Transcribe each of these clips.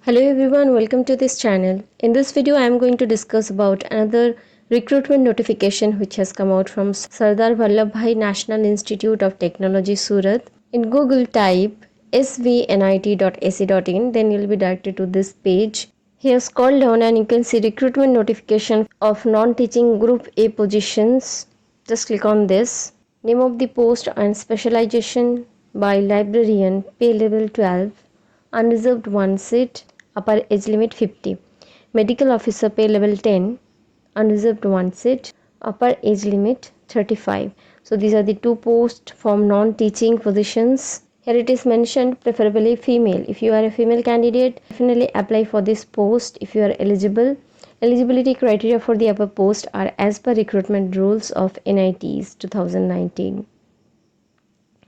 Hello everyone, welcome to this channel. In this video I am going to discuss about another recruitment notification which has come out from Sardar Vallabhbhai National Institute of Technology, Surat. In Google type svnit.ac.in, then you will be directed to this page. Here scroll down and you can see recruitment notification of non-teaching group A positions. Just click on this. Name of the post and specialization by librarian, pay level 12, unreserved 1 seat, upper age limit 50. Medical officer, pay level 10, unreserved 1 seat, upper age limit 35. So these are the two posts from non-teaching positions. Here it is mentioned preferably female. If you are a female candidate, definitely apply for this post if you are eligible. Eligibility criteria for the above post are as per recruitment rules of NITs 2019.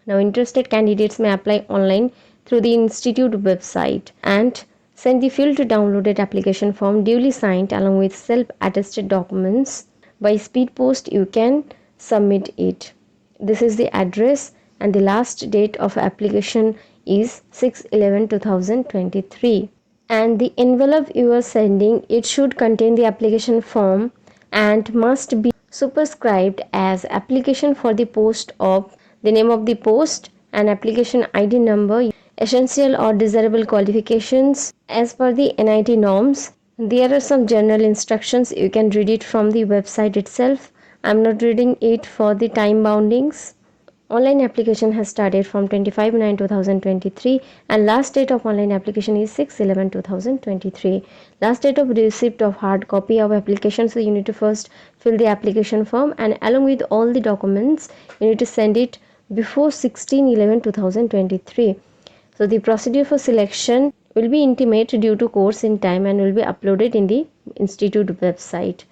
Now interested candidates may apply online through the institute website and send the filled downloaded application form duly signed along with self-attested documents. By speed post you can submit it. This is the address and the last date of application is 6/11/2023. And the envelope you are sending, it should contain the application form and must be superscribed as application for the post of the name of the post and application ID number, essential or desirable qualifications as per the NIT norms. There are some general instructions. You can read it from the website itself. I am not reading it for the time boundings. Online application has started from 25/9/2023 and last date of online application is 6/11/2023. Last date of receipt of hard copy of application, so you need to first fill the application form and along with all the documents you need to send it before 16/11/2023. So the procedure for selection will be intimate due to course in time and will be uploaded in the institute website.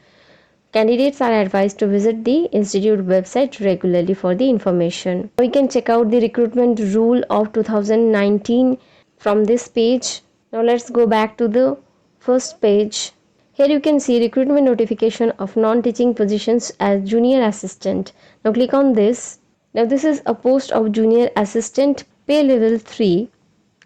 Candidates are advised to visit the institute website regularly for the information. We can check out the recruitment rule of 2019 from this page. Now let's go back to the first page. Here you can see recruitment notification of non-teaching positions as junior assistant. Now click on this. Now this is a post of junior assistant, pay level 3.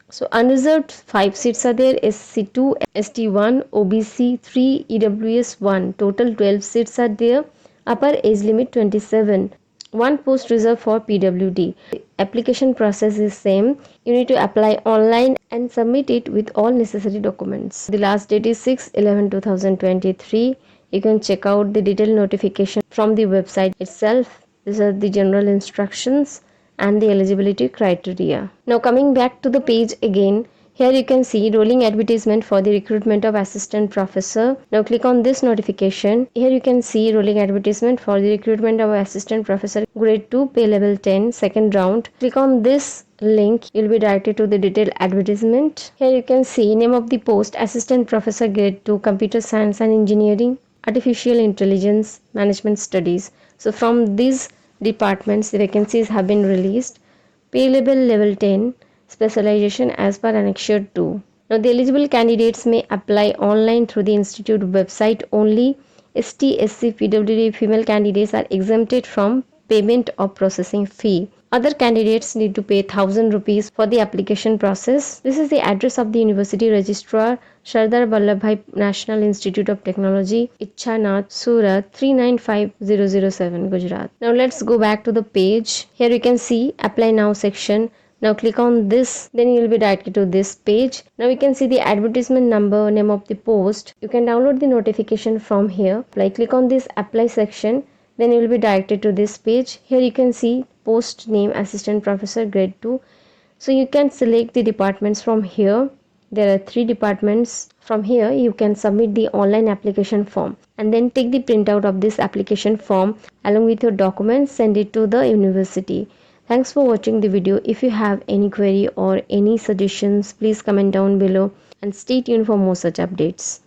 So unreserved 5 seats are there, SC2, ST1, OBC 3, EWS 1. Total 12 seats are there. Upper age limit 27. One post reserved for PWD. Application process is same. You need to apply online and submit it with all necessary documents. The last date is 6/11/2023. You can check out the detailed notification from the website itself. These are the general instructions and the eligibility criteria. Now coming back to the page again, here you can see rolling advertisement for the recruitment of assistant professor. Now click on this notification. Here you can see rolling advertisement for the recruitment of assistant professor grade 2, pay level 10, second round. Click on this link, you'll be directed to the detailed advertisement. Here you can see name of the post, assistant professor grade 2, computer science and engineering, artificial intelligence, management studies. So from these departments the vacancies have been released. Pay level 10, specialization as per annexure 2. Now the eligible candidates may apply online through the institute website only. ST, SC, PWD female candidates are exempted from payment of processing fee. Other candidates need to pay 1000 rupees for the application process. This is the address of the university registrar, Sardar Vallabhbhai National Institute of Technology, Ichhanath, Surat 395007, Gujarat. Now let's go back to the page. Here you can see apply now section. Now click on this, then you will be directed to this page. Now you can see the advertisement number, name of the post. You can download the notification from here. Click on this apply section, then you will be directed to this page. Here you can see post name assistant professor grade 2. So you can select the departments from here. There are 3 departments. From here you can submit the online application form and then take the printout of this application form along with your documents, send it to the university. Thanks for watching the video. If you have any query or any suggestions, please comment down below and stay tuned for more such updates.